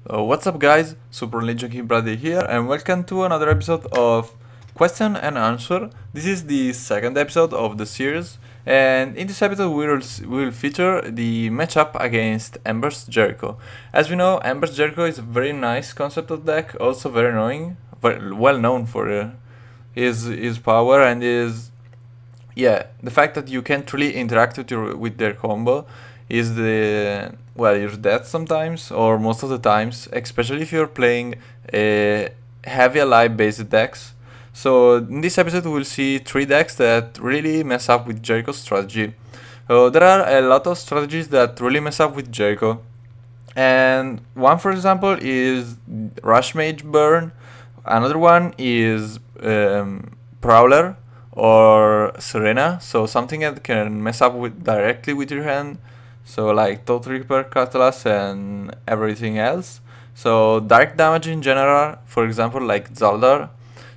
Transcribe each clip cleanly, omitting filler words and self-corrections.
What's up, guys? Super Legion King Brady here, and welcome to another episode of Question and Answer. This is the second episode of the series, and in this episode, we will feature the matchup against Embers Jericho. As we know, Embers Jericho is a very nice concept of deck, also very annoying, very well known for his power and the fact that you can't really interact with their combo is you're dead sometimes or most of the times, especially if you're playing heavy alive based decks. So in this episode we'll see three decks that really mess up with Jericho's strategy. There are a lot of strategies that really mess up with Jericho, and one, for example, is Rush Mage Burn. Another one is Prowler or Serena, so something that can mess up with directly with your hand, so like Toad Reaper, Catalyst, and everything else. So dark damage in general, for example, like Zaldar.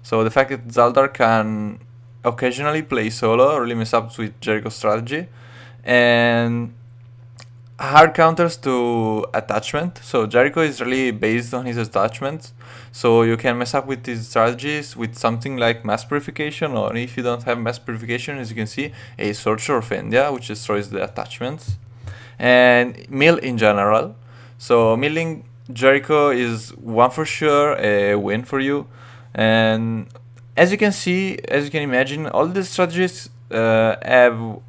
So the fact that Zaldar can occasionally play solo really mess up with Jericho's strategy, and hard counters to attachment. So Jericho is really based on his attachments. So you can mess up with his strategies with something like mass purification, or if you don't have mass purification, as you can see, a Sorcerer of India, which destroys the attachments. And mill in general. So milling Jericho is one for sure a win for you. And as you can see, as you can imagine, all the strategies have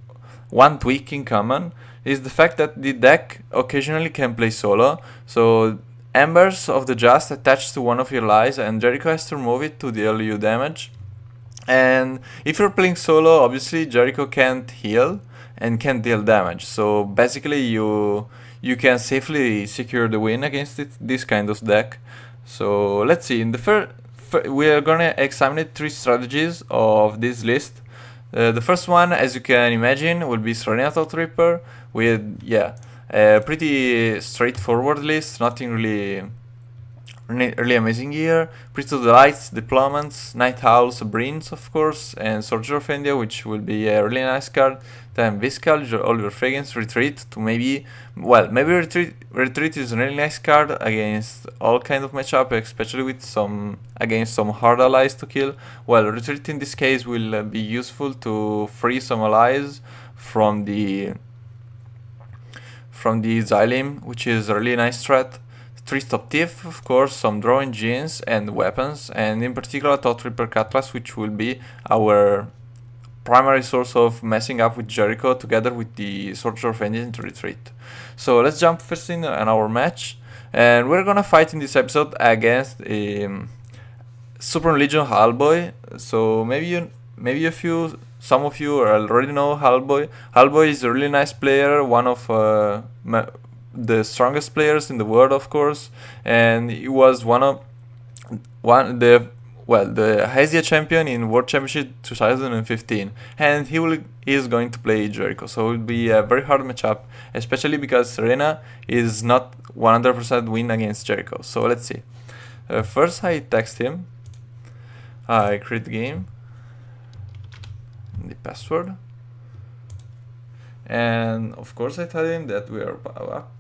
one tweak in common, is the fact that the deck occasionally can play solo. So embers of the just attached to one of your allies, and Jericho has to remove it to deal you damage. And if you're playing solo, obviously Jericho can't heal and can't deal damage. So basically, you can safely secure the win against this kind of deck. So let's see. In the first, we are gonna examine three strategies of this list. The first one, as you can imagine, will be Serena Thought Reaper with a pretty straightforward list, nothing really amazing here. Priest of the Lights, Diplomats, Night Owls, Brins, of course, and Soldier of India, which will be a really nice card. Then Viscal, Oliver Fragrance, Retreat to maybe Retreat is a really nice card against all kind of matchup, especially with against some hard allies to kill. Well, Retreat in this case will be useful to free some allies from the Xylem, which is a really nice threat. Three Stop Thief, of course, some drawing genes and weapons, and in particular Thought Reaper Cutlass, which will be our primary source of messing up with Jericho together with the Sorcerer of Engine to Retreat. So let's jump first in our match, and we're gonna fight in this episode against Super Legion Hellboy. So some of you already know Hellboy. Hellboy is a really nice player, one of the strongest players in the world, of course, and he was the Asia champion in World Championship 2015, and he is going to play Jericho, so it will be a very hard matchup, especially because Serena is not 100% win against Jericho. So let's see. First, I text him. I create the game, the password, and of course I tell him that we are up.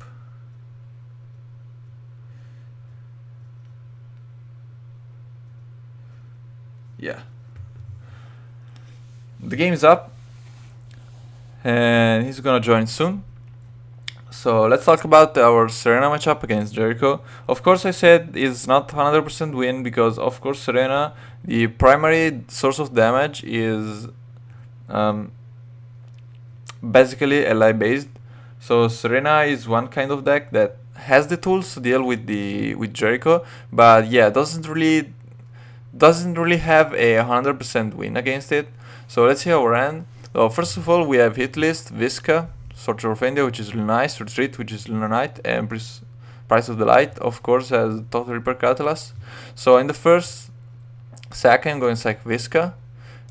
Yeah, the game is up, and he's gonna join soon. So let's talk about our Serena matchup against Jericho. Of course, I said it's not 100% win because, of course, Serena, the primary source of damage is basically ally based. So Serena is one kind of deck that has the tools to deal with Jericho, but yeah, doesn't really have a 100% win against it. So let's see our end. So first of all, we have hit list, Visca, Sorcerer of India, which is really nice, Retreat, which is really nice, and Price of the Light, of course, has Total Reaper Catalyst. So in the first sack, I'm going to sack Visca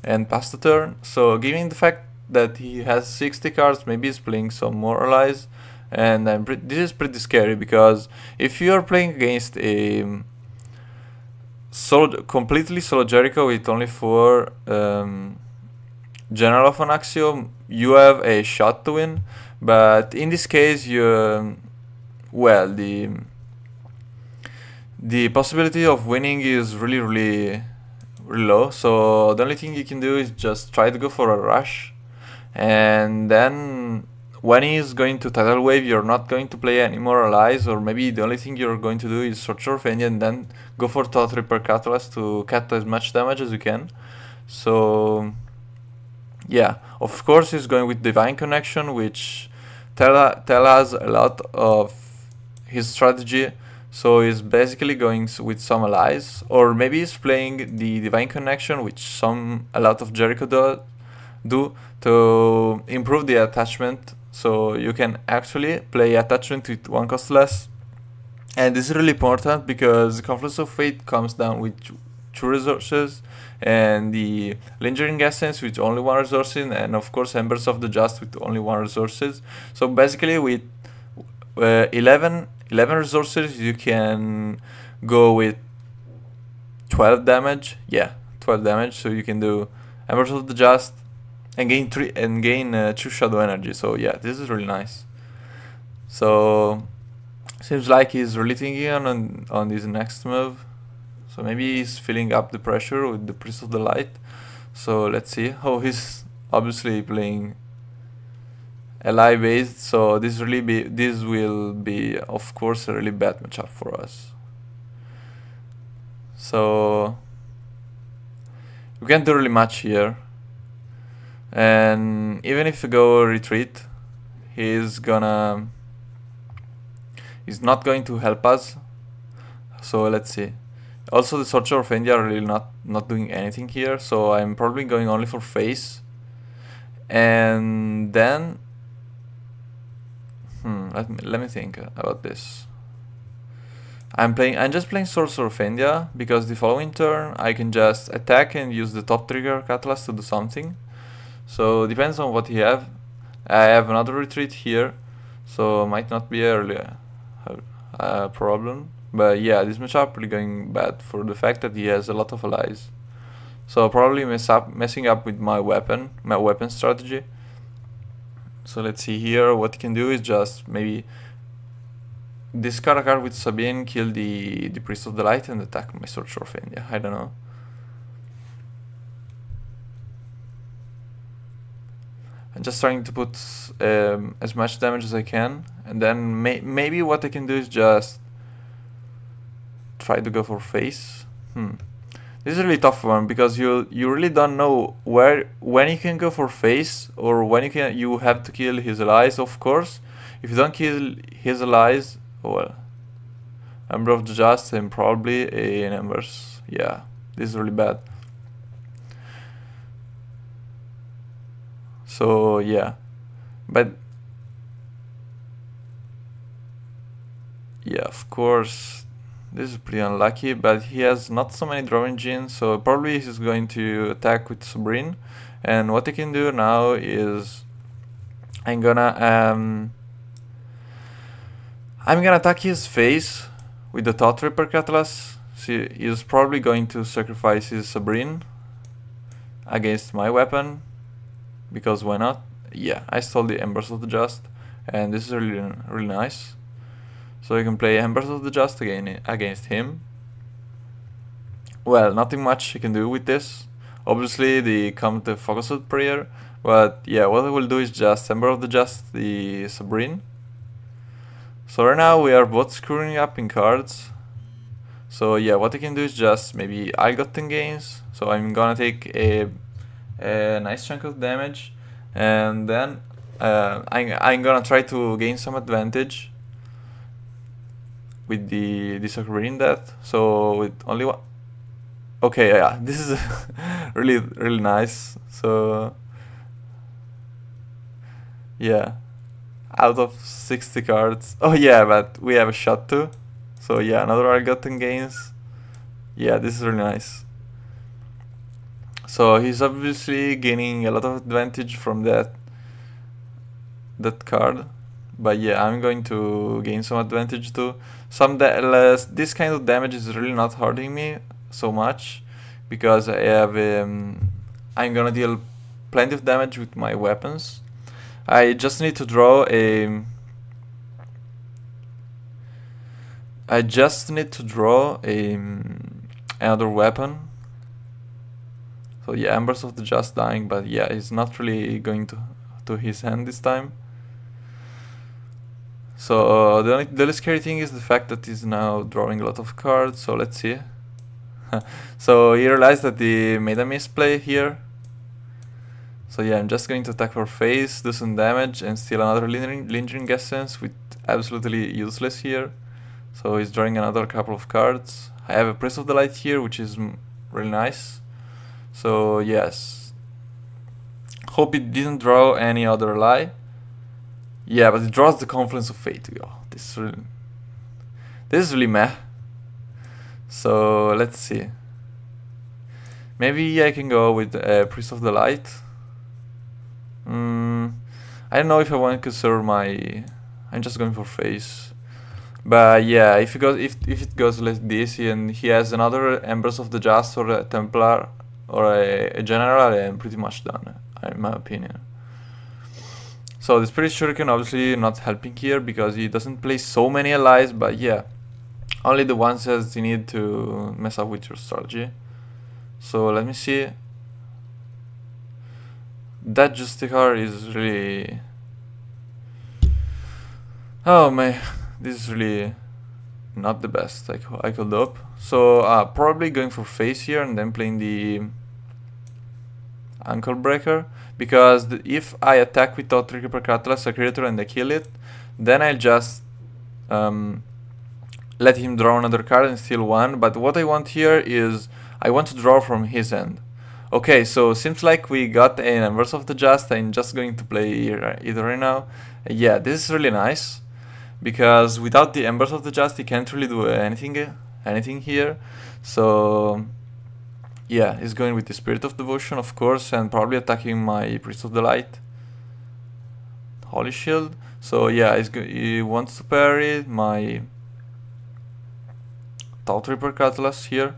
and pass the turn. So given the fact that he has 60 cards, maybe he's playing some more allies, and this is pretty scary because if you are playing against a completely solo Jericho with only 4 General of an Axiom, you have a shot to win. But in this case, the the possibility of winning is really low. So the only thing you can do is just try to go for a rush, and then when he's going to tidal wave, you're not going to play any more allies, or maybe the only thing you're going to do is search your Fendi and then go for Thought Reaper Catalyst to cut as much damage as you can. So yeah, of course he's going with Divine Connection, which tell us a lot of his strategy. So he's basically going with some allies, or maybe he's playing the Divine Connection, which a lot of Jericho do to improve the attachment. So you can actually play attachment with one cost less, and this is really important because Confluence of Fate comes down with two resources, and the Lingering Essence with only one resources, and of course Embers of the Just with only one resources. So basically with 11 resources you can go with 12 damage. Yeah, 12 damage. So you can do Embers of the Just and gain 2 shadow energy. So yeah, this is really nice. So seems like he's really thinking on this next move. So maybe he's filling up the pressure with the Priest of the Light. So let's see. Oh, he's obviously playing ally based. So this will be of course a really bad matchup for us. So we can't do really much here. And even if we go retreat, he's not going to help us. So let's see. Also the Sorcerer of India are really not doing anything here, so I'm probably going only for face. And then let me think about this. I'm just playing Sorcerer of India because the following turn I can just attack and use the top trigger Catalyst to do something. So depends on what he have. I have another retreat here, so might not be a problem. But yeah, this matchup really going bad for the fact that he has a lot of allies. So probably messing up with my weapon strategy. So let's see here. What he can do is just maybe discard a card with Sabine, kill the Priest of the Light, and attack my Sorcerer of India. I don't know. I'm just trying to put as much damage as I can, and then maybe what I can do is just try to go for face. This is a really tough one because you really don't know when you can go for face or when you have to kill his allies. Of course, if you don't kill his allies, well, Ember of the Just and probably an Embers. Yeah, this is really bad. So yeah, but yeah, of course, this is pretty unlucky, but he has not so many draw engines, so probably he's going to attack with Sabrine. And what I can do now is I'm gonna attack his face with the Thought Reaper Catalyst. See, he's probably going to sacrifice his Sabrine against my weapon, because why not? Yeah, I stole the Embers of the Just, and this is really nice. So you can play Embers of the Just against him. Well, nothing much you can do with this. Obviously, the Focused Prayer, but yeah, what I will do is just Ember of the Just, the Sabrine. So right now we are both screwing up in cards. So yeah, what I can do is just maybe Ill-Gotten Gains. So I'm gonna take a nice chunk of damage, and then I'm gonna try to gain some advantage with the Sakurine Death. So with only one. Okay, yeah, this is really nice. So yeah, out of 60 cards. Oh yeah, but we have a shot too. So yeah, another Ill-Gotten Gains. Yeah, this is really nice. So he's obviously gaining a lot of advantage from that card. But yeah, I'm going to gain some advantage too. This kind of damage is really not hurting me so much because I have I'm gonna deal plenty of damage with my weapons. I just need to draw I just need to draw another weapon. So yeah, Embers of the Just dying, but yeah, he's not really going to his hand this time. So the only scary thing is the fact that he's now drawing a lot of cards, so let's see. So he realized that he made a misplay here. So yeah, I'm just going to attack for face, do some damage, and steal another lingering essence, with absolutely useless here. So he's drawing another couple of cards. I have a Priest of the Light here, which is really nice. So yes. Hope it didn't draw any other lie. Yeah, but it draws the Confluence of Fate. Oh, this is really meh. So let's see. Maybe I can go with Priest of the Light. I don't know if I want to conserve my. I'm just going for face. But yeah, if it goes like this and he has another Embers of the Just or a Templar or a General, I'm pretty much done, in my opinion. So the Spirit Shuriken obviously not helping here because he doesn't play so many allies, but yeah, only the ones that you need to mess up with your strategy. So let me see. That Justicar is really... Oh man, this is really not the best I could hope. So probably going for face here and then playing the Ankle Breaker, because if I attack with Thought Reaper Cutlass a creature and I kill it, then I'll just let him draw another card and steal one. But what I want here is I want to draw from his end. Okay, so seems like we got an Embers of the Just. I'm just going to play it right now. Yeah, this is really nice, because without the Embers of the Just, he can't really do anything here. So yeah, he's going with the Spirit of Devotion, of course, and probably attacking my Priest of the Light. Holy Shield. So yeah, he wants to parry my Thought Reaper Cutlass here.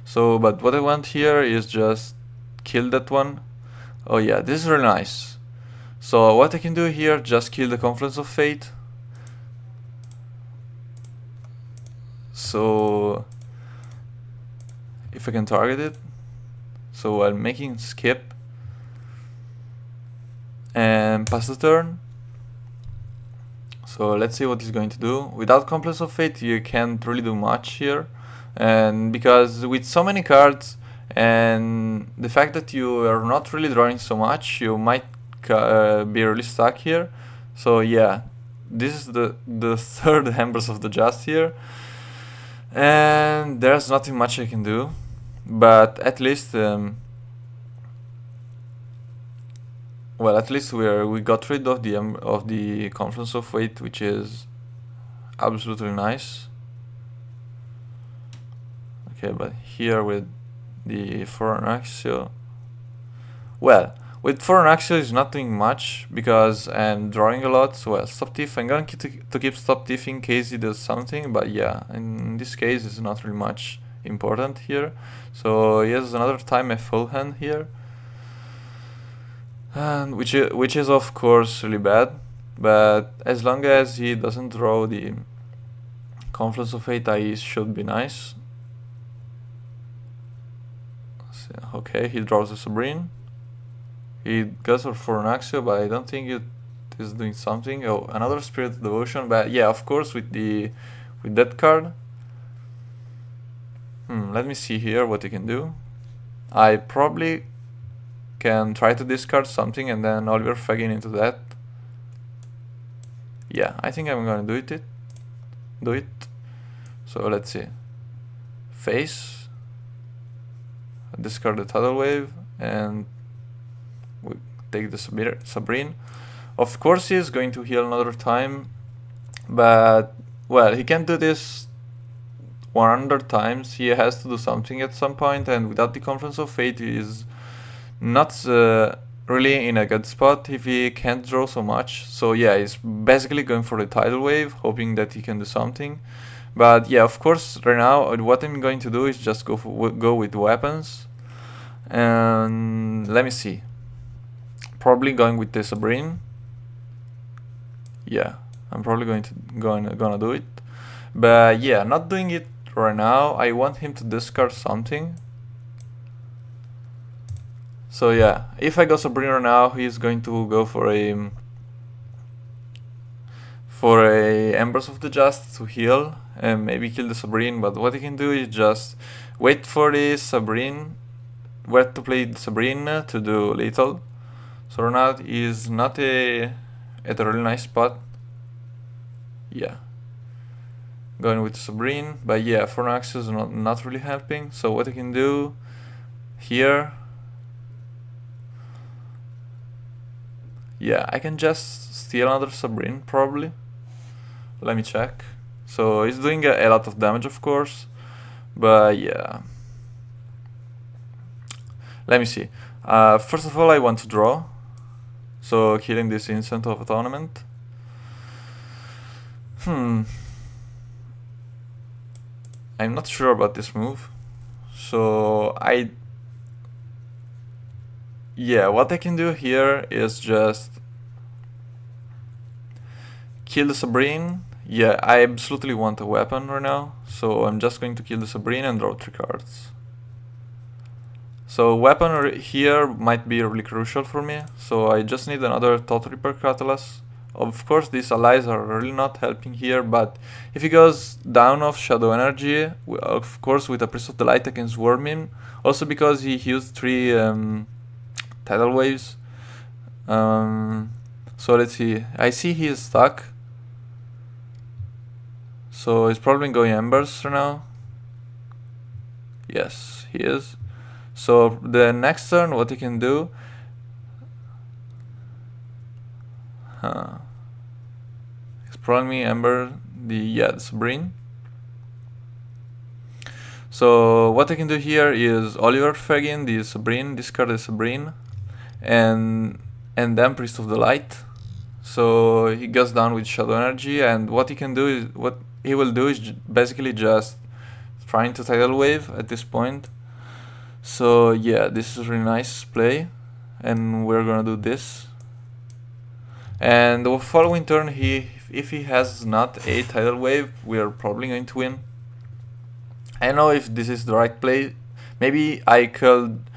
So, but what I want here is just kill that one. Oh yeah, this is really nice. So what I can do here, just kill the Confluence of Fate. So if I can target it, so I'm making skip and pass the turn. So let's see what he's going to do. Without Confluence of Fate, you can't really do much here, and because with so many cards and the fact that you are not really drawing so much, you might be really stuck here. So yeah, this is the third Embers of the Just here, and there's nothing much I can do, but at least well, at least we got rid of the Confluence of Fate, which is absolutely nice. Okay, but here with the Foreign Axio, well, with Foreign Axio is not doing much because I'm drawing a lot. So well, Stop Thief, I'm going to keep Stop Thief in case he does something, but yeah, in this case it's not really much important here. So he has another time a full hand here, and which is of course really bad, but as long as he doesn't draw the Confluence of Fate, I should be nice. So, okay, he draws a Sovereign. He goes for an Axio, but I don't think it is doing something. Oh, another Spirit of Devotion, but yeah, of course with that card. Let me see here what he can do. I probably can try to discard something and then Oliver Fagin into that. Yeah, I think I'm gonna do it. So let's see. Face, discard the Tidal Wave, and we take the Sabrine. Of course he is going to heal another time, but well, he can't do this 100 times. He has to do something at some point, and without the Confluence of Fate he is not really in a good spot if he can't draw so much. So yeah, he's basically going for the Tidal Wave, hoping that he can do something. But yeah, of course, right now what I'm going to do is just go with weapons, and let me see. Probably going with the Sabrine. Yeah, I'm probably gonna do it. But yeah, not doing it right now. I want him to discard something. So yeah, if I go Sabrina now, he's going to go for a Embers of the Just to heal and maybe kill the Sabrine. But what he can do is just wait for the Sabrine, wait to play the Sabrine to do lethal. So Ronald is not at a really nice spot. Yeah, going with Sabrine, but yeah, Fornax is not really helping. So what I can do here, yeah, I can just steal another Sabrine probably. Let me check. So he's doing a lot of damage, of course, but yeah. Let me see. First of all, I want to draw, so killing this instant of atonement. I'm not sure about this move. So yeah, what I can do here is just kill the Sabrine. Yeah, I absolutely want a weapon right now, so I'm just going to kill the Sabrine and draw 3 cards. So weapon here might be really crucial for me, so I just need another Thought Reaper Catalyst. Of course these allies are really not helping here, but if he goes down of Shadow Energy, of course with a Priest of the Light I can swarm him. Also because he used 3 tidal waves. So let's see, I see he is stuck. So he's probably going Embers right now. Yes, he is. So the next turn, what he can do? He's probably me Ember, the Sabrine. So what I can do here is Oliver Fagin, the Sabrine, discard the Sabrine, and then Priest of the Light. So he goes down with Shadow Energy, and what he can do is he will do is basically just trying to tidal wave at this point. So yeah, this is a really nice play, and we're gonna do this. And the following turn, if he has not a tidal wave, we are probably going to win. I don't know if this is the right play. Maybe I could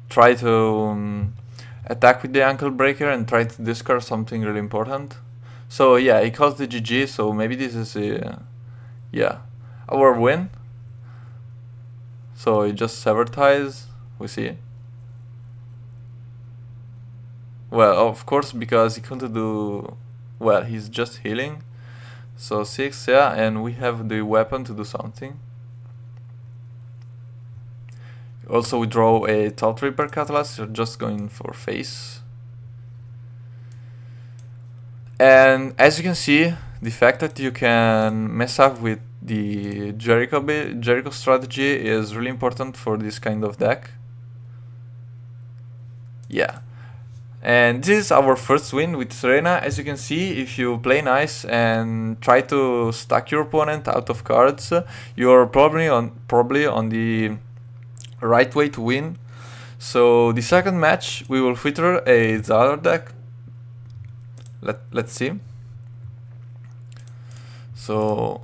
try to attack with the ankle breaker and try to discard something really important. So yeah, he calls the GG, so maybe this is our win. So he just sever ties, we see. Well, of course, because he couldn't do, well, he's just healing. So 6, yeah, and we have the weapon to do something. Also we draw a Thought Reaper Catalyst, you're just going for face. And as you can see, the fact that you can mess up with the Jericho strategy is really important for this kind of deck. Yeah. And this is our first win with Serena. As you can see, if you play nice and try to stack your opponent out of cards, you're probably on the right way to win. So the second match we will feature a Zaldar deck. Let's see. So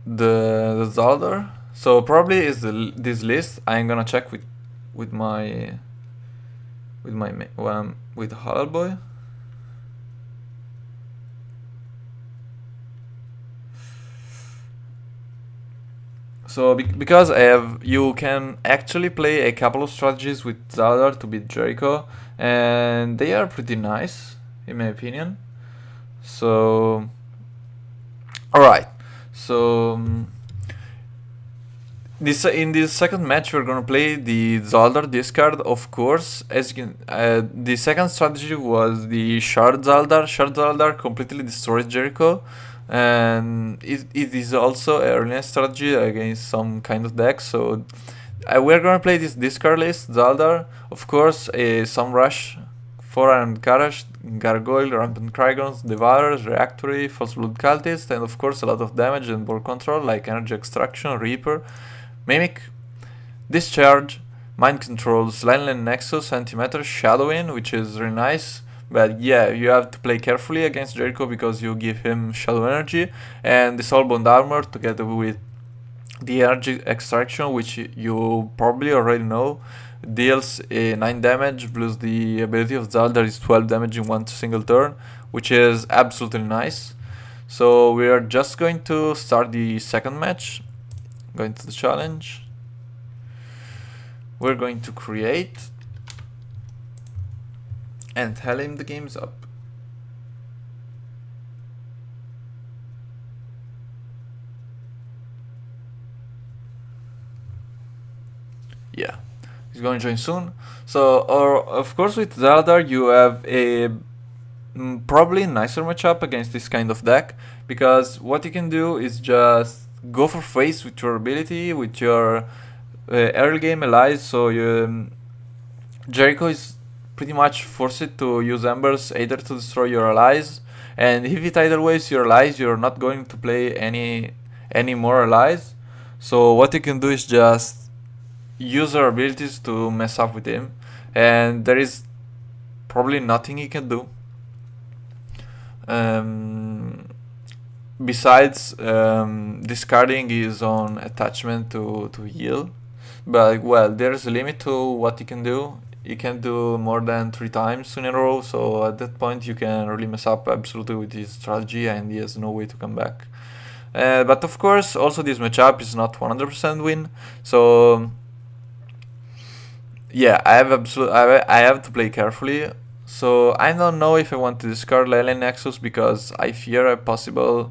the Zaldar. So probably is this list. I'm gonna check with Halal Boy. So because you can actually play a couple of strategies with Zaldar to beat Jericho, and they are pretty nice in my opinion. So alright, so in this second match we're gonna play the Zaldar discard, of course. As you can, the second strategy was the Shard Zaldar. Shard Zaldar completely destroys Jericho, and it is also a really nice strategy against some kind of deck. So we're gonna play this discard list, Zaldar, of course, some Rush, Forehand Garage, Gargoyle, Rampant Krygons, Devourers, Reactory, False Blood Cultist, and of course a lot of damage and ball control like Energy Extraction, Reaper, Mimic, Discharge, Mind Control, Slineland Nexus, Antimatter, Shadowing, which is really nice But yeah, you have to play carefully against Jericho because you give him Shadow Energy and the Soulbound Armor together with the Energy Extraction, which you probably already know, deals 9 damage plus the ability of Zelda is 12 damage in one single turn, which is absolutely nice. So we are just going to start the second match, going to the challenge. We're going to create and tell him the game's up. Yeah, he's going to join soon. So, of course, with Zelda, you have a probably nicer matchup against this kind of deck, because what you can do is just go for face with your ability, with your early game allies. So Jericho is pretty much forced to use embers either to destroy your allies, and if it either ways your allies, you're not going to play any more allies. So what you can do is just use your abilities to mess up with him, and there is probably nothing he can do. Besides discarding his own attachment to heal. But well, there's a limit to what you can do. You can't do more than 3 times in a row, so at that point you can really mess up absolutely with his strategy and he has no way to come back. But of course, also this matchup is not 100% win, so yeah, I have to play carefully. So I don't know if I want to discard Lele Nexus because I fear a possible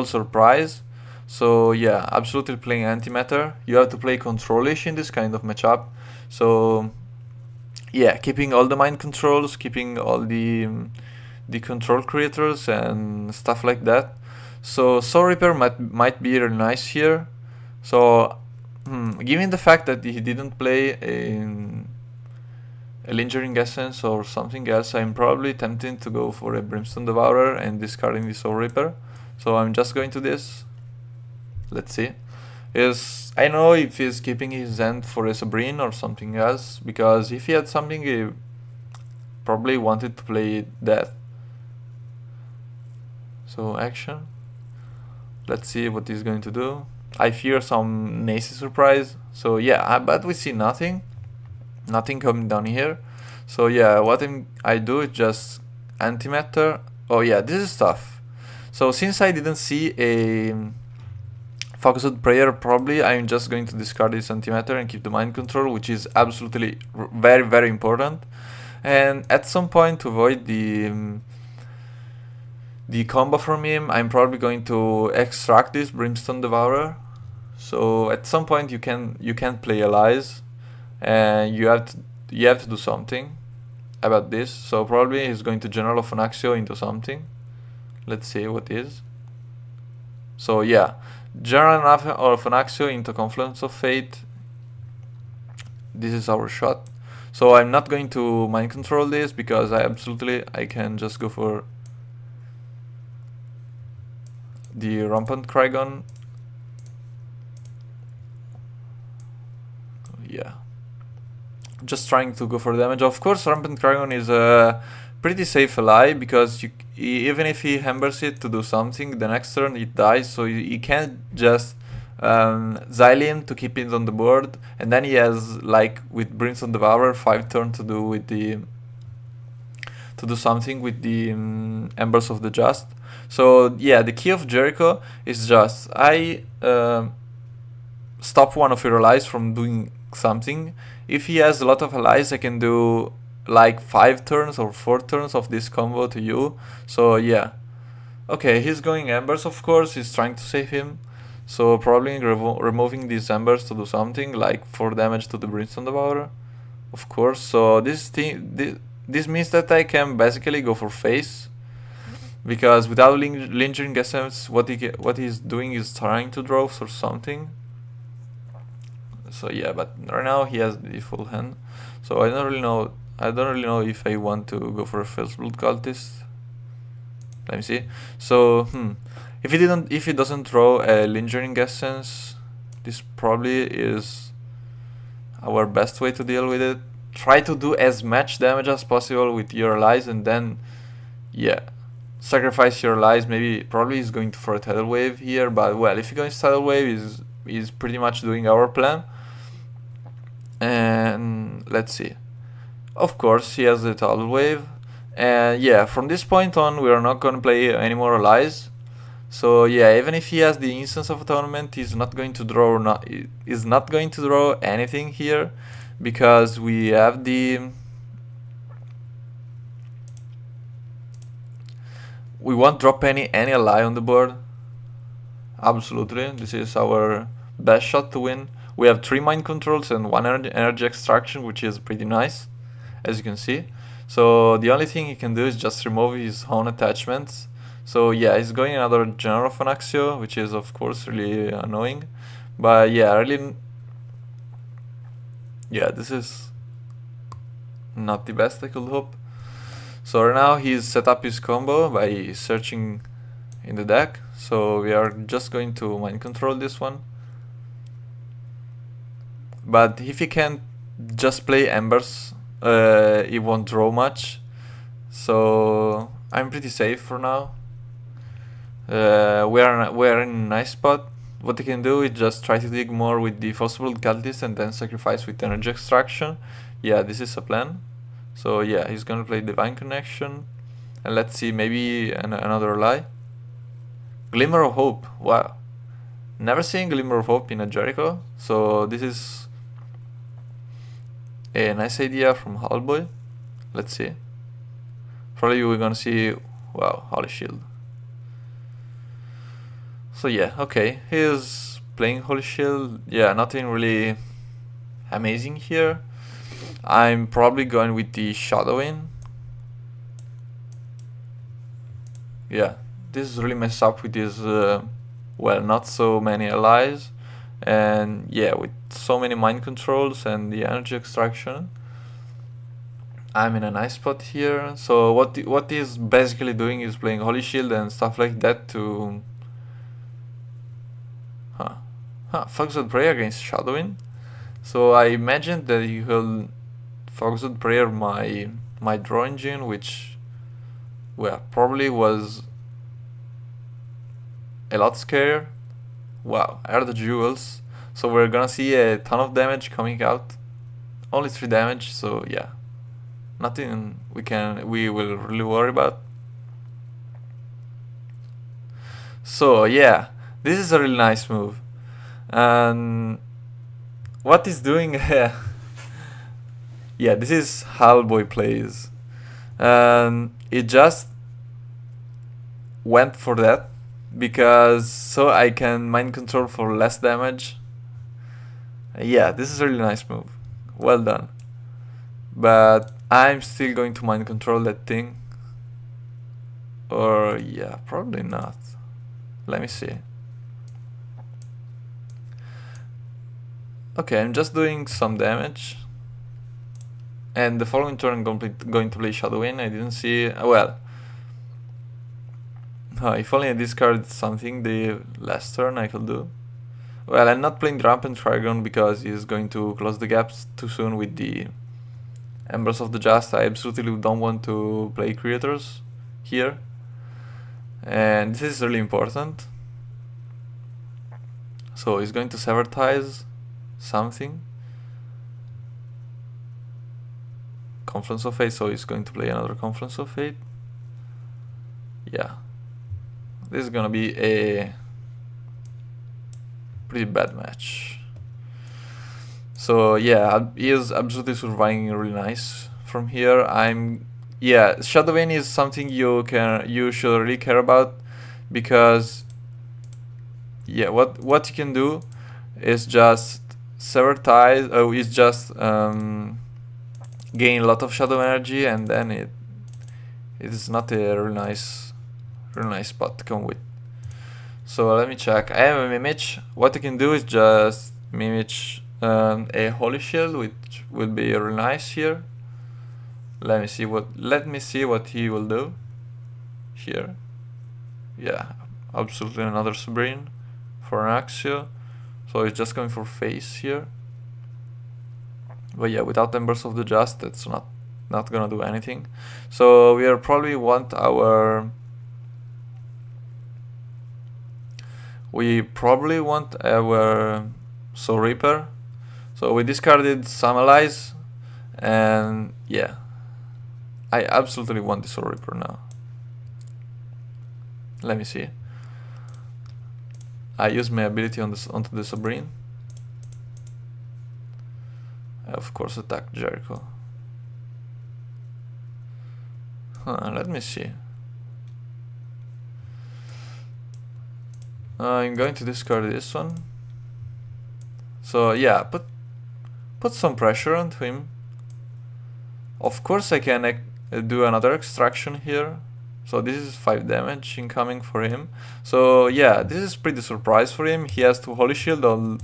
surprise. So yeah, absolutely playing antimatter. You have to play controlish in this kind of matchup. So yeah, keeping all the mind controls, keeping all the control creators and stuff like that. So Soul Reaper might be really nice here. So given the fact that he didn't play a Lingering Essence or something else, I'm probably tempted to go for a Brimstone Devourer and discarding the Soul Reaper. So I'm just going to this. Let's see. I know if he's keeping his hand for a Sabrine or something else, because if he had something, he probably wanted to play that. So action. Let's see what he's going to do. I fear some nasty surprise. So yeah, but we see nothing coming down here. So yeah, what I do is just antimatter. Oh yeah, this is tough. So since I didn't see a focused prayer, probably I'm just going to discard this antimatter and keep the mind control, which is absolutely very, very important. And at some point, to avoid the combo from him, I'm probably going to extract this Brimstone Devourer. So at some point you can't play allies, and you have to do something about this. So probably he's going to General of Anaxio into something. Let's see what is. So yeah, General of Anaxio into Confluence of Fate. This is our shot. So I'm not going to mind control this because I can just go for the Rampant Krygon. Yeah, just trying to go for damage. Of course, Rampant Krygon is a pretty safe ally because even if he embers it to do something, the next turn it dies, so you can't just Xyle him to keep it on the board, and then he has, like with Brimstone Devourer, 5 turns to do something with the Embers of the Just. So yeah, the key of Jericho is just stop one of your allies from doing something. If he has a lot of allies, I can do like 5 turns or 4 turns of this combo to you. So yeah, okay, he's going Embers, of course, he's trying to save him, so probably removing these Embers to do something like 4 damage to the Brimstone Devourer, of course. So this means that I can basically go for face, because without Lingering Essence, what he's doing is trying to draw for something. So yeah, but right now he has the full hand, so I don't really know if I want to go for a First Blood Cultist. Let me see. So if he doesn't draw a Lingering Essence, this probably is our best way to deal with it. try to do as much damage as possible with your allies, and then yeah, sacrifice your allies. Maybe probably he's going for a tidal wave here, but well, if he goes tidal wave, is pretty much doing our plan. And let's see. Of course, he has the tidal wave, and yeah, from this point on, we are not gonna play any more allies. So yeah, even if he has the instance of atonement, he's not going to draw. Is not going to draw anything here, because we have the. We won't drop any ally on the board. Absolutely, this is our best shot to win. We have 3 mind controls and 1 energy extraction, which is pretty nice, as you can see. So the only thing he can do is just remove his own attachments. So yeah, he's going another General of Anaxio, which is of course really annoying. But yeah, really, yeah, this is not the best I could hope. So right now he's set up his combo by searching in the deck. So we are just going to mind control this one. But if he can't just play embers, he won't draw much. So I'm pretty safe for now. We're in a nice spot. What he can do is just try to dig more with the Fossil Catalyst and then sacrifice with energy extraction. Yeah, this is a plan. So yeah, he's gonna play Divine Connection. And let's see, maybe another lie. Glimmer of Hope. Wow. Never seen Glimmer of Hope in a Jericho. So this is a nice idea from Hallboy. Let's see. Probably we're gonna see, wow, Holy Shield. So yeah, okay, he's playing Holy Shield. Yeah, nothing really amazing here. I'm probably going with the Shadowing. Yeah, this is really messed up with his, well, not so many allies. And yeah, with so many mind controls and the energy extraction, I'm in a nice spot here. So what he's basically doing is playing Holy Shield and stuff like that to Focused Prayer against Shadowing. So I imagined that he will Focused Prayer my draw engine, which, well, probably was a lot scarier. Wow, are the jewels. So we're gonna see a ton of damage coming out. Only 3 damage, so yeah, nothing we will really worry about. So yeah, this is a really nice move. And what he's doing, yeah, this is how Boy plays. And it just went for that because so I can mind control for less damage. Yeah, this is a really nice move. Well done. But I'm still going to mind control that thing. Or yeah, probably not. Let me see. Okay, I'm just doing some damage. And the following turn I'm going to play Shadowing. I didn't see, well, if only I discarded something the last turn I could do. Well, I'm not playing Rampant Dragon because he's going to close the gaps too soon with the Embers of the Just. I absolutely don't want to play creators here. And this is really important. So he's going to Sever Ties something. Confluence of Fate, so he's going to play another Confluence of Fate. Yeah. This is gonna be a pretty bad match. So yeah, he is absolutely surviving really nice from here. Yeah, Shadowing is something you should really care about, because yeah, what you can do is just Sever Ties, is just gain a lot of shadow energy, and then it is not a really nice spot to come with. So let me check. I have a Mimich. What you can do is just Mimich a Holy Shield, which will be really nice here. Let me see what he will do here. Yeah, absolutely another Submarine for an Axio. So he's just going for face here. But yeah, without Embers of the Just, it's not gonna do anything. So we are probably want our Soul Reaper. So we discarded some allies, and yeah, I absolutely want the Soul Reaper now. Let me see. I use my ability onto the Sovereign. I of course attack Jericho. Let me see. I'm going to discard this one. So yeah, put some pressure on him. Of course I can do another extraction here. So this is 5 damage incoming for him. So yeah, this is pretty surprise for him. He has to Holy Shield on,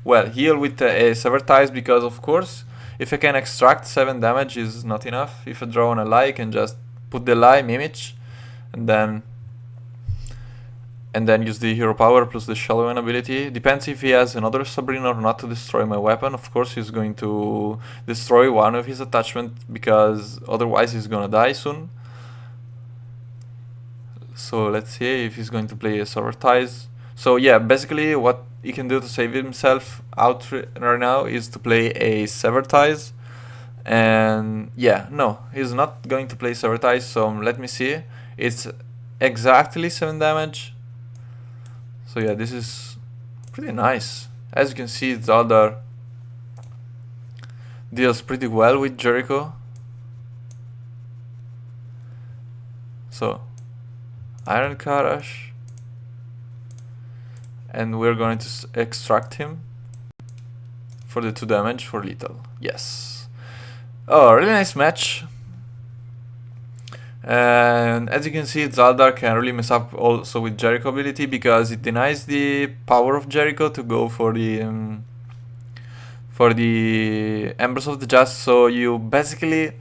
well, heal with a Sever Ties, because of course if I can extract 7 damage is not enough. If I draw an ally, I can just put the ally, Mimich, and then use the hero power plus the Shallow End ability. Depends if he has another Sabrine or not to destroy my weapon. Of course he's going to destroy one of his attachments, because otherwise he's gonna die soon. So let's see if he's going to play a Sever Ties. So yeah, basically what he can do to save himself out right now is to play a Sever Ties. And yeah, no, he's not going to play Sever Ties, so let me see. It's exactly 7 damage. So yeah, this is pretty nice. As you can see, Zaldar deals pretty well with Jericho. So Iron Karash, and we're going to extract him for the 2 damage for lethal. Yes. Oh, really nice match. And as you can see, Zaldar can really mess up also with Jericho ability, because it denies the power of Jericho to go for the Embers of the Just. So you basically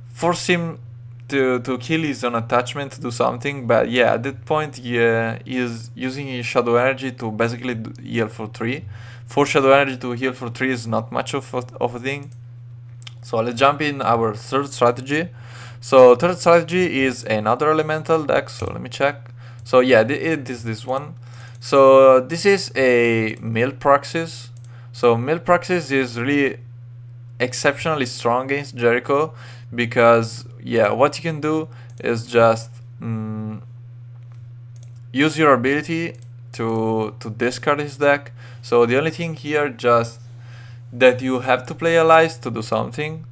force him to kill his own attachment to do something. But yeah, at that point he is using his Shadow Energy to basically heal for 3. 4 Shadow Energy to heal for 3 is not much of a thing. So let's jump in our third strategy. So third strategy is another elemental deck, so let me check. So yeah, it is this one. So this is a Mill Praxis. So Mill Praxis is really exceptionally strong against Jericho, because yeah, what you can do is just use your ability to discard his deck. So the only thing here just that you have to play allies to do something.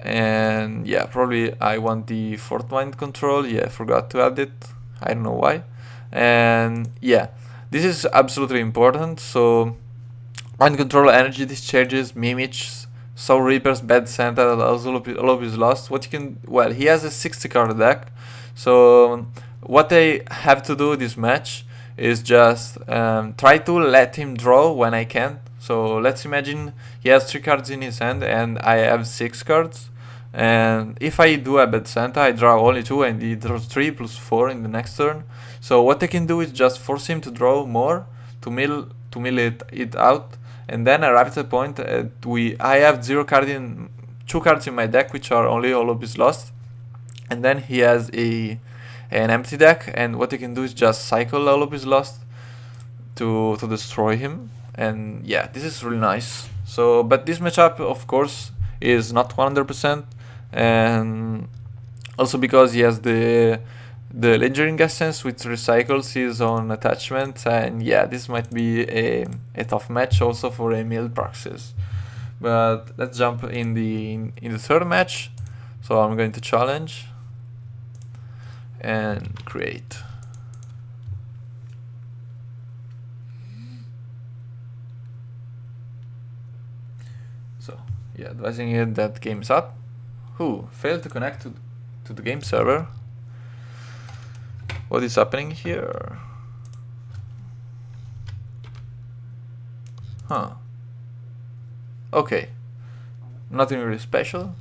And yeah, probably I want the 4th Mind Control. Yeah, I forgot to add it, I don't know why. And yeah, this is absolutely important. So Mind Control, Energy Discharges, Mimich, Soul Reapers, Bad Santa, all of his lost. What you can, well, he has a 60 card deck. So what I have to do this match is just try to let him draw when I can. So let's imagine he has 3 cards in his hand and I have 6 cards. And if I do a Bad Santa, I draw only 2 and he draws 3 plus 4 in the next turn. So what I can do is just force him to draw more, to mill it out. And then at a point, I have 2 cards in my deck, which are only all of his lost. And then he has an empty deck, and what I can do is just cycle all of his lost to destroy him. And yeah, this is really nice. So, but this matchup, of course, is not 100%, and also because he has the Lingering Essence, which recycles his own attachment. And yeah, this might be a tough match also for a Mill Praxis. But let's jump in the third match. So I'm going to challenge and create. So yeah, advising it that game is up. Who failed to connect to the game server? What is happening here? Huh. Okay. Nothing really special.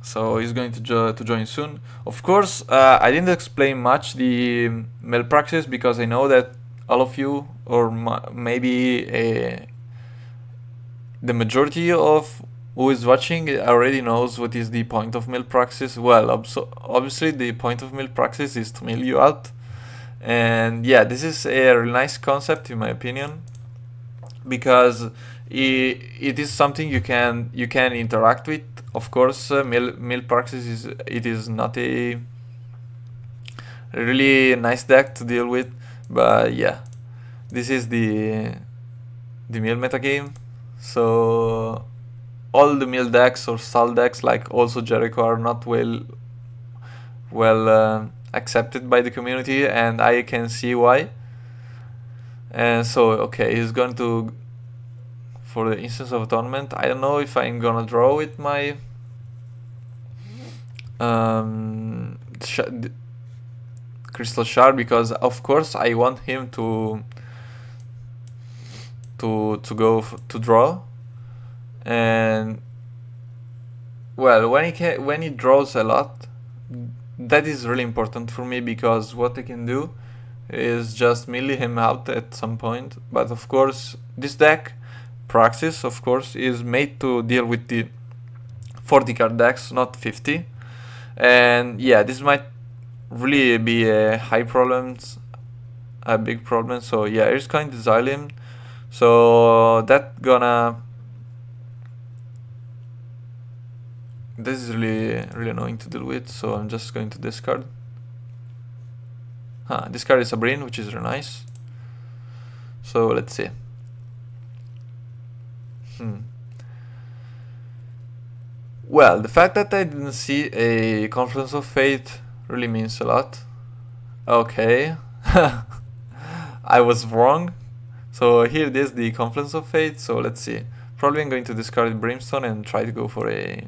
So he's going to join soon. Of course, I didn't explain much the Mill Praxis, because I know that all of you, or maybe the majority of who is watching already knows what is the point of mill praxis. Well, obviously the point of mill praxis is to mill you out, and yeah, this is a really nice concept in my opinion, because it is something you can interact with. Of course, mill praxis is not a really nice deck to deal with, but yeah, this is the mill metagame. So all the mill decks or stall decks, like also Jericho, are not well accepted by the community, and I can see why. And so okay, he's going to for the instance of atonement. I don't know if I'm gonna draw with my crystal shard, because of course I want him to go to draw. And well, when he draws a lot, that is really important for me, because what I can do is just mill him out at some point. But of course, this deck Praxis, of course, is made to deal with the 40 card decks, not 50. And yeah, this might really be a big problem. So yeah, he's going to Xylem. So this is really annoying to deal with. So I'm just going to discard. This card is a brain, which is really nice. So let's see. Well, the fact that I didn't see a Confluence of Fate really means a lot. Okay. I was wrong. So here it is, the Confluence of Fate. So let's see. Probably I'm going to discard Brimstone and try to go for a...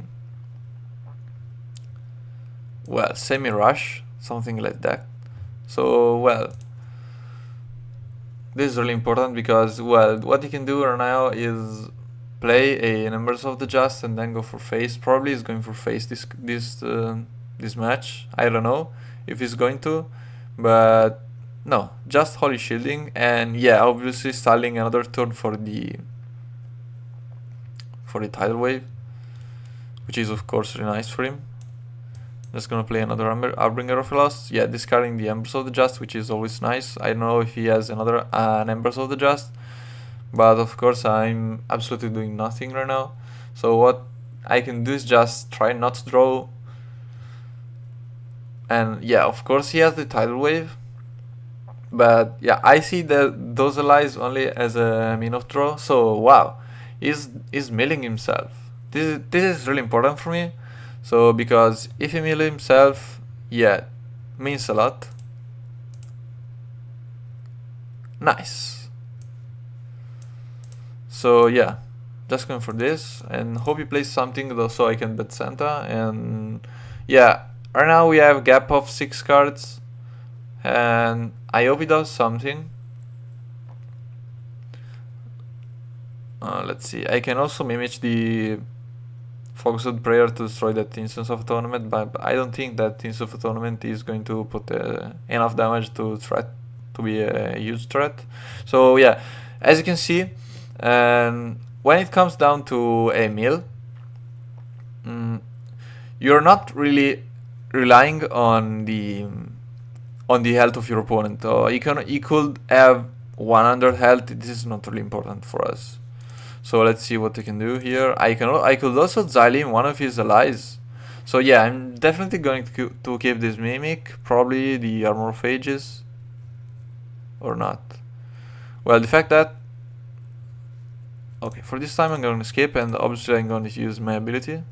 well, semi-rush. Something like that. So, well... this is really important because, well, what you can do right now is play a Embers of the Just and then go for face. Probably he's going for face this match. I don't know if he's going to, but no, just Holy Shielding, and yeah, obviously stalling another turn for the tidal wave, which is of course really nice for him. Just gonna play another Outbringer of Lost. Yeah, discarding the Embers of the Just, which is always nice. I don't know if he has another an Embers of the Just, but of course I'm absolutely doing nothing right now. So what I can do is just try not to draw. And yeah, of course he has the tidal wave, but yeah, I see those allies only as a mean of draw. So wow, he's milling himself. This is really important for me. So because if he mill himself, yeah, means a lot. Nice. So yeah, just going for this and hope he plays something though, so I can bet Santa. And yeah, right now we have a gap of 6 cards, and I hope he does something. Let's see. I can also mimic the Focused Prayer to destroy that Instance of Atonement, but I don't think that Instance of Atonement is going to put enough damage to be a huge threat. So yeah, as you can see, when it comes down to a mill, you're not really relying on the health of your opponent. He could have 100 health. This is not really important for us. So let's see what we can do here. I could also Xylem one of his allies. So yeah, I'm definitely going to keep this Mimic, probably the Armor of Ages, or not. Well, the fact that... okay, for this time I'm going to skip, and obviously I'm going to use my ability.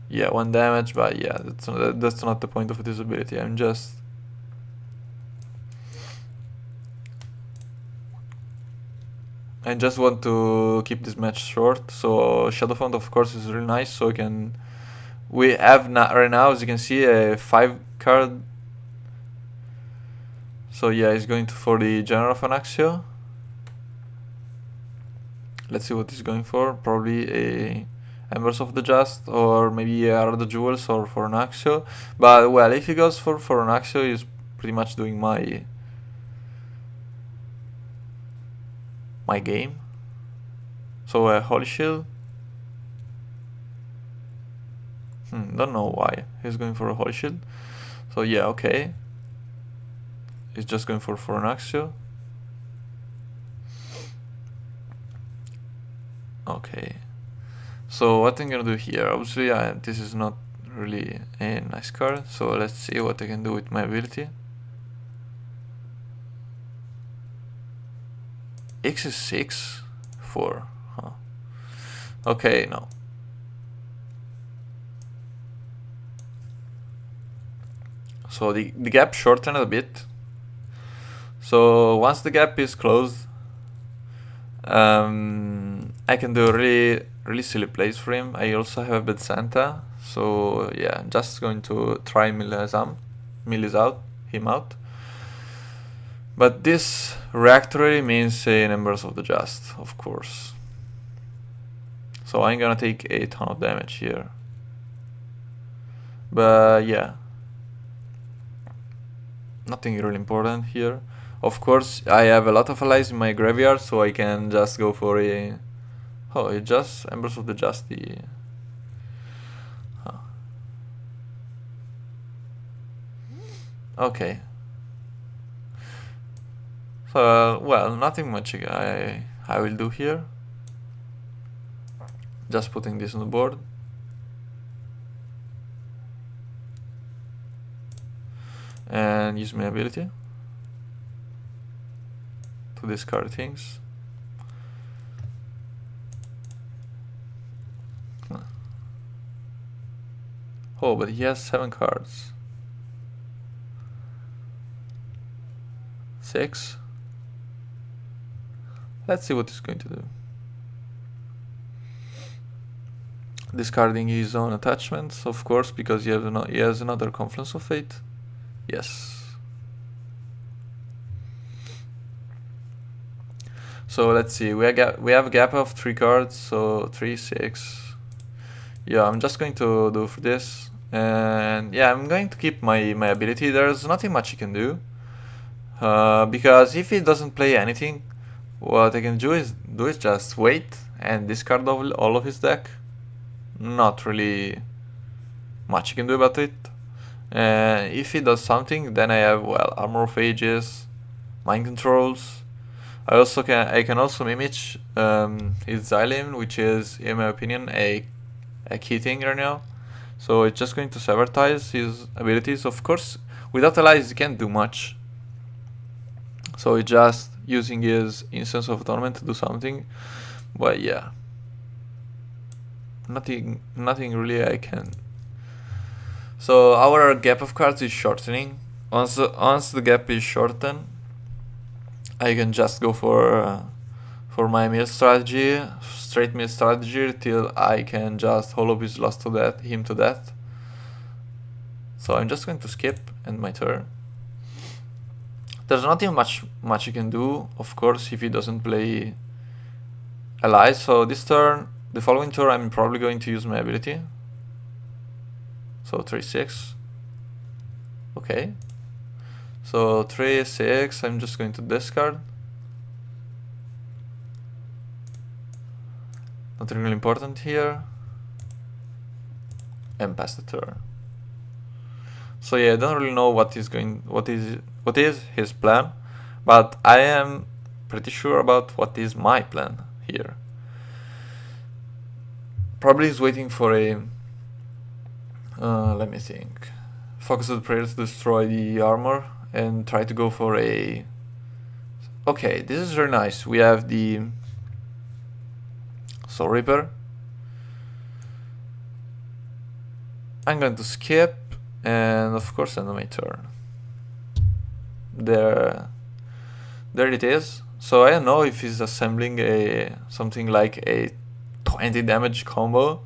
Yeah, 1 damage, but yeah, that's not the point of this ability. I just want to keep this match short. So Shadow Font, of course, is really nice. So we have right now, as you can see, a 5 card. So yeah, he's going for the General of Anaxio. Let's see what he's going for. Probably a Embers of the Just, or maybe other Jewels or for Anaxio. But well, if he goes for Anaxio, he's pretty much doing my game. So a Holy Shield. Don't know why he's going for a Holy Shield. So yeah, okay. He's just going for an Axio. Okay. So what I'm gonna do here, obviously this is not really a nice card, so let's see what I can do with my ability. X is 6, 4, huh. Okay, no. So the gap shortened a bit. So once the gap is closed, I can do a really silly plays for him. I also have a Bad Santa, so yeah, I'm just going to try mill him out. But this reactory means an Embers of the Just, of course. So I'm gonna take a ton of damage here. But yeah, nothing really important here. Of course, I have a lot of allies in my graveyard, so I can just go for a... Oh, it's just Embers of the Just. Huh. Okay. So, well, nothing much I will do here. Just putting this on the board. And use my ability to discard things. Oh, but he has 7 cards. 6. Let's see what he's going to do. Discarding his own attachments, of course, because he has another Confluence of Fate. Yes. So let's see. We have a gap of 3 cards. So 3, 6. Yeah, I'm just going to do for this, and yeah, I'm going to keep my ability. There's nothing much he can do, because if he doesn't play anything, what I can do is just wait and discard all of his deck. Not really much you can do about it. If he does something, then I have, well, Armor of Ages, Mind Controls. I can also mimic his Xylem, which is, in my opinion, a key thing right now. So it's just going to sabotage his abilities. Of course, without allies, he can't do much. So it's just using his Instance of Atonement to do something. But yeah, nothing really I can. So our gap of cards is shortening. Once the gap is shortened, I can just go for my mill strategy, straight mill strategy, till I can just hollow his lost to him to death. So I'm just going to skip and my turn. There's nothing much you can do, of course, if he doesn't play allies. So this turn, the following turn, I'm probably going to use my ability. So 3, 6. Okay. So 3, 6, I'm just going to discard. Nothing really important here. And pass the turn. So yeah, I don't really know what is his plan, but I am pretty sure about what is my plan here. Probably he's waiting for a let me think. Focused prayer to destroy the armor and try to go for a... Okay, this is very nice. We have the Soul Reaper. I'm going to skip and of course end my turn. There it is. So I don't know if he's assembling something like a 20 damage combo.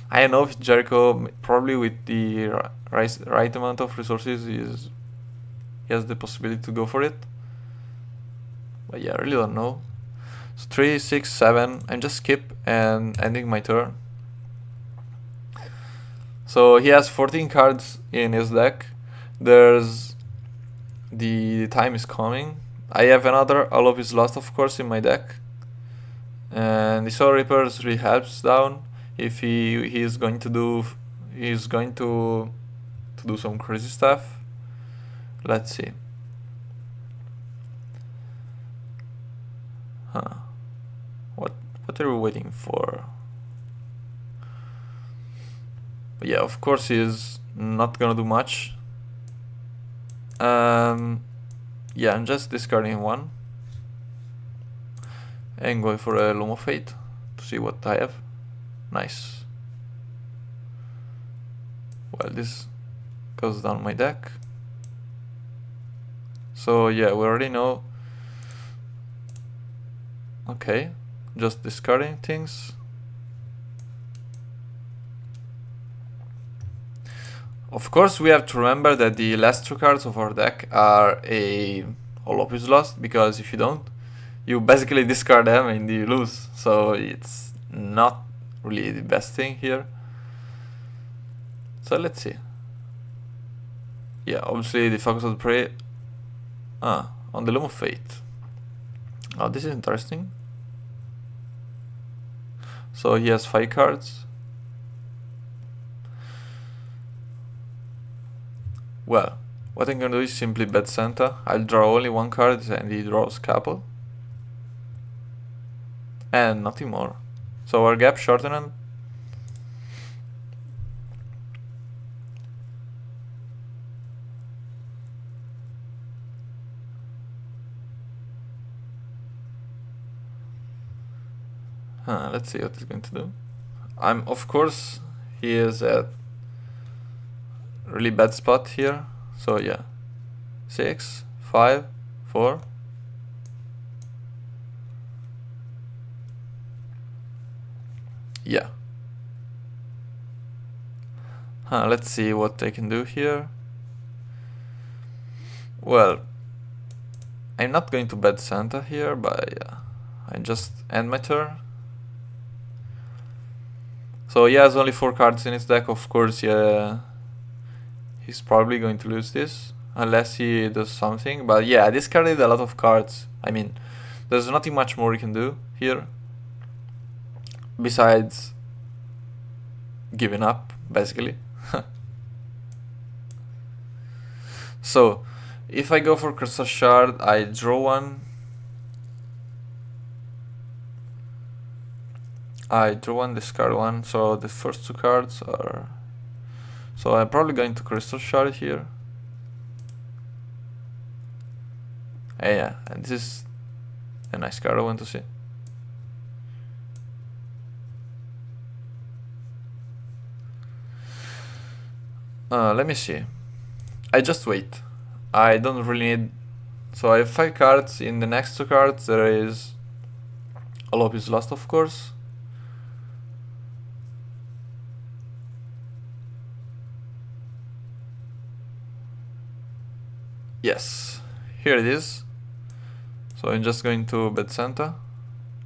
I don't know if Jericho, probably with the right amount of resources, he has the possibility to go for it. But yeah, I really don't know. So 3, 6, 7. I'm just skip and ending my turn. So he has 14 cards in his deck. There's the time is coming. I have another All of His Lost, of course, in my deck. And the Soul Reapers really helps down if he's going to do some crazy stuff. Let's see. Huh. What are we waiting for? But yeah, of course he's not gonna do much. Yeah, I'm just discarding one and going for a Loom of Fate to see what I have. Nice. Well, this goes down my deck. So yeah, we already know. Okay, just discarding things. Of course, we have to remember that the last two cards of our deck are a All Hope is Lost, because if you don't, you basically discard them and you lose. So it's not really the best thing here. So let's see. Yeah, obviously the Focus of the Prey. On the Loom of Fate. Oh, this is interesting. So he has 5 cards. Well, what I'm gonna do is simply bet Santa. I'll draw only one card and he draws a couple. And nothing more. So our gap shortened. Let's see what he's going to do. Of course, he is at really bad spot here. So yeah, 6, 5, 4. Yeah. Let's see what I can do here. Well, I'm not going to bet Santa here, but yeah, I just end my turn. So he has only 4 cards in his deck. Of course, yeah, he's probably going to lose this unless he does something. But yeah, this card is a lot of cards. I mean, there's nothing much more he can do here besides giving up, basically. So if I go for Crystal Shard, I draw one. I draw one, discard one. So the first 2 cards are. So I'm probably going to Crystal Shard here. And yeah, and this is a nice card I want to see. Let me see. I just wait. I don't really need. So I have 5 cards. In the next 2 cards there is All Hope is Lost, of course. Yes, here it is. So I'm just going to bet Santa.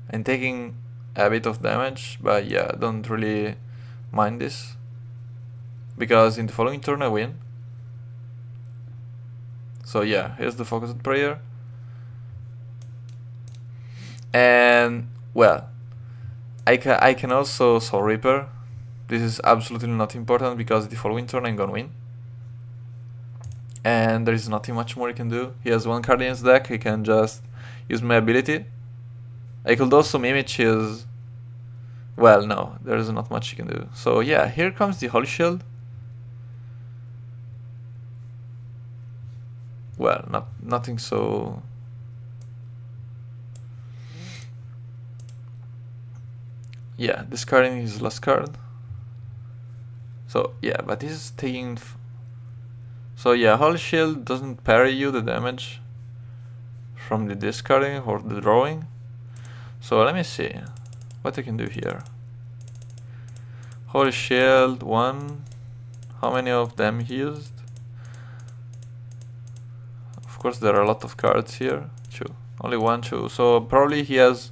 I'm taking a bit of damage, but yeah, I don't really mind this, because in the following turn I win. So yeah, here's the Focused Prayer. And well, I can also Soul Reaper. This is absolutely not important because the following turn I'm gonna win. And there is nothing much more he can do. He has 1 card in his deck, he can just use my ability. I could also mimic his. Well, no, there is not much he can do. So yeah, here comes the Holy Shield. Well, nothing so. Yeah, discarding his last card. So yeah, but he's taking. So yeah, Holy Shield doesn't parry you the damage from the discarding or the drawing. So let me see what I can do here. Holy Shield 1. How many of them he used? Of course there are a lot of cards here. 2. Only 1, 2. So probably he has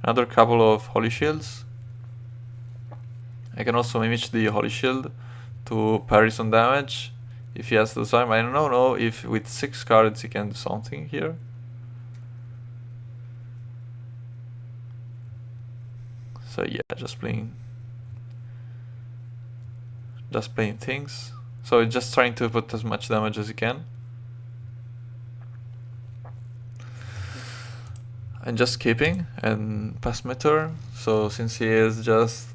another couple of Holy Shields. I can also mimic the Holy Shield to parry some damage if he has the time. I don't know if with 6 cards he can do something here. So yeah, just playing things. So it's just trying to put as much damage as you can. And just keeping and pass my turn. So since he is just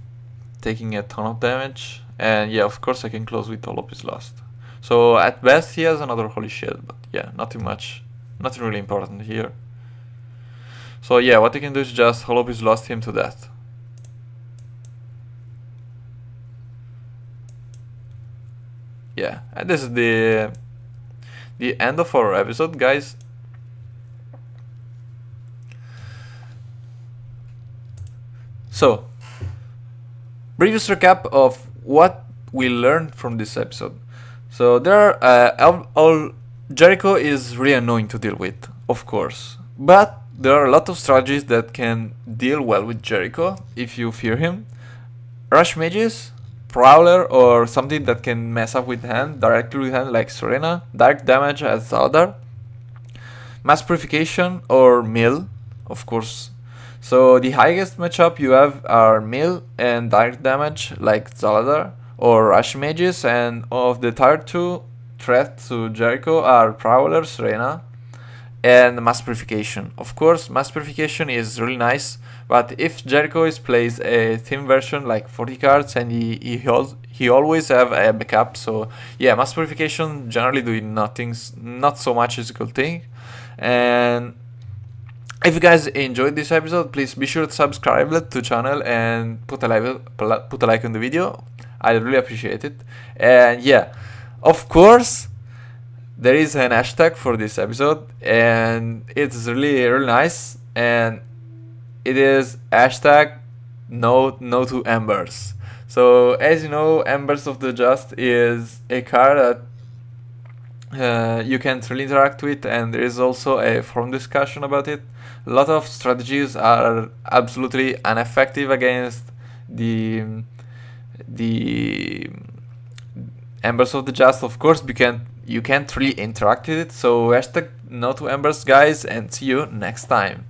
taking a ton of damage, and yeah, of course I can close with all of his lost. So at best he has another holy shield, but yeah, nothing much, nothing really important here. So yeah, what I can do is just hollow his lost him to death. Yeah, and this is the end of our episode, guys. So, previous recap of what we learned from this episode. So there are Jericho is really annoying to deal with, of course, but there are a lot of strategies that can deal well with Jericho if you fear him. Rush mages, Prowler, or something that can mess up with hand, directly with hand, like Serena, direct damage as Zaldar, Mass Purification, or Mill, of course. So the highest matchup you have are Mill and direct damage, like Zaladar, or Rush mages, and of the tier 2 threat to Jericho are Prowler, Serena, and Mass Purification. Of course, Mass Purification is really nice, but if Jericho plays a team version like 40 cards and he always have a backup, so yeah, Mass Purification generally doing not so much is a good thing. And if you guys enjoyed this episode, please be sure to subscribe to the channel and put a like on the video. I really appreciate it. And yeah, of course, there is an hashtag for this episode, and it's really nice, and it is hashtag no to embers. So as you know, Embers of the Just is a card that you can really interact with, and there is also a forum discussion about it. A lot of strategies are absolutely ineffective against the Embers of the Just. Of course, you can't really interact with it. So hashtag no to embers, guys, and see you next time.